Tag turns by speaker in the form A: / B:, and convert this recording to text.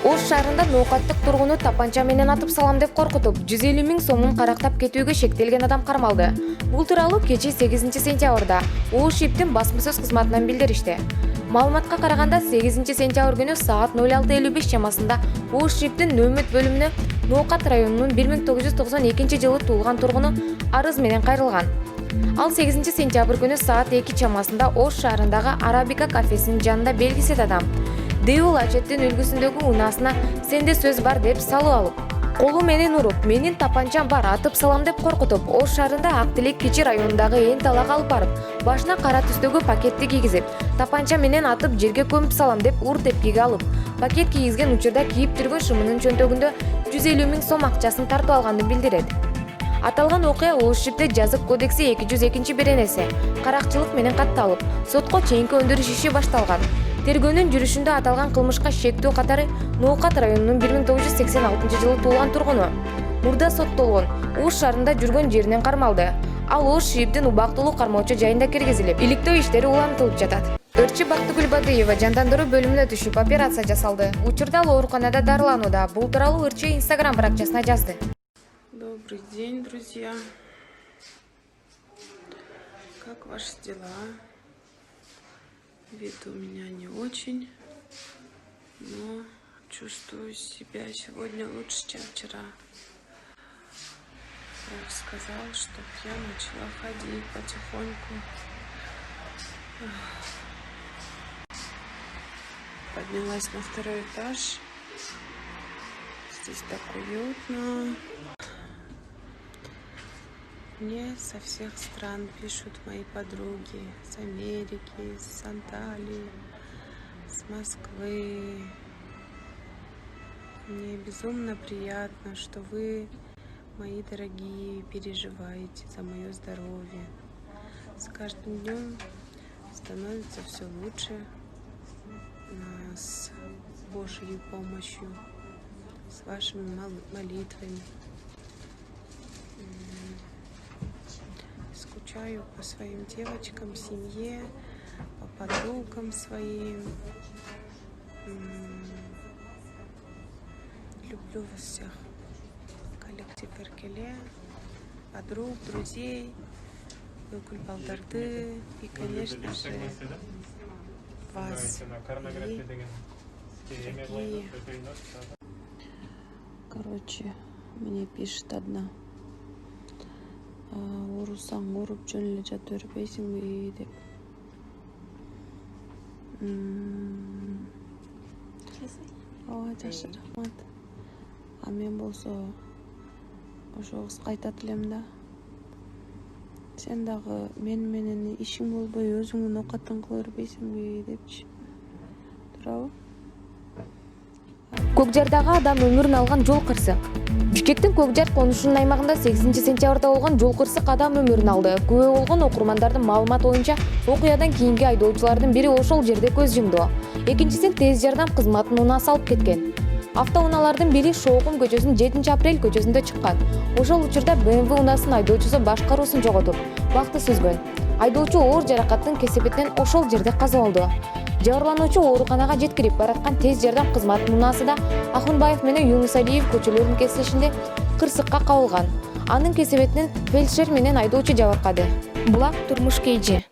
A: Ош шаарында ноокаттык тургуну тапанча менен атып салам деп коркутуп, 150 000 сомун карактап кетүүгө шектелген адам кармалды. Бул тууралуу кечээ 8 сентябрда Ош ИИБдин басма-сөз кызматынан билдиришти. Маалыматка караганда 8 сентябрь күнү саат 06:55 чамасында Ош ИИБдин Нөмөт бөлүмүнө Ноокат районунун 1992 жылы туулган тургуну арыз менен кайрылган. Ал 8 сентябрь күнү саат 2 чамасында Ош шаарындагы Арабика кафесинин жанында белгисиз адам Дэйул Ачеттин үлгүсүндөгү унаасына «Сенде сөз бар» деп салып алып, колу менен уруп, «Менин тапанчам бар, атып салам» деп коркутуп, Ош шаарында Актилек Кичи районундагы Эн талакка алып барып, башына кара түстөгү пакетти кийгизип, тапанча менен атып жерге көмүп салам деп ур тепкиге алып, пакет кийгизген учурда кийип жүргөн шымынын чөнтөгүндө 150 000 сом акчасын тартып алганын билдирет. Аталган окуя Ош ИИБде жазык кодекси 202-беренеси каракчылык менен катталып, сотко чейинки өндүрүш иши башталган. Тергөөнүн жүрүшүндө аталган кылмышка шектүү катары Ноокат районунун 1986 жылы туулган тургуну мурда соттолгон Ош шаарында жүргөн жеринен кармалды. Ал Ош ИИБдин убактылуу кармоочу жайында киргизилип, иликтөө иштери улантылып жатат. Өртчү Бактыгул Бадыева жандандыруу бөлүмүнө түшүп, операция жасалды. Учурда ал ооруканада дарыланууда. Бул тууралуу өртчү Instagram баракчасына жазды.
B: Добрый день, друзья. Как ваши дела? Вид у меня не очень, но чувствую себя сегодня лучше, чем вчера. Врач сказал, чтобы я начала ходить потихоньку. Поднялась на 2-й этаж. Здесь так уютно. Мне со всех стран пишут мои подруги, с Америки, с Анталии, с Москвы. Мне безумно приятно, что вы, мои дорогие, переживаете за мое здоровье. С каждым днем становится все лучше. С Божьей помощью, с вашими молитвами. Скучаю по своим девочкам, семье, по подругам своим. Люблю вас всех. Коллектив Эркеле, подруг, друзей, балдарды и, конечно же, вас и дорогие. Короче, мне пишет одна. Урусаң уруп жөн эле жатып өрбөйсүңбү деп. Ооба, жакшы, рахмат. А мен болсо ошо кызга айтат элем да. Сен дагы мен менен ишиң болбой өзүңдүн оокатын кыла бербейсиңби депчи. Туурабы?
A: Көкжардагы адам өмүрүн алган жол кырсык. Бишкектин Көкжар конушунун аймагында 8 сентябрда болгон жол кырсык адам өмүрүн алды. Күбө болгон окурмандардын маалыматы боюнча, окуядан кийинки айдоочулардын бири ошол жерде көз жумду. Экинчисин тез жардам кызматынын унаасы алып кеткен. Автоунаалардын бири Шоокум көчөсүнүн 7 апрель көчөсүндө чыккан. Ошол учурда BMW унаасынын айдоочусу башкаруусун жоготуп, бакты сүзгөн. Айдоочу оор жаракаттын кесепетинен ошол жерде каза болду. Жабырлануучу ооруканага жеткирип бараткан тез жардам кызматынын унаасы да Ахунбаев менен Юнусалиев көчөлөрүнүн кесилишинде кырсыкка кабылган. Анын кесепетинен фельдшер менен айдоочу жабыркады. Булак турмуш кейжи.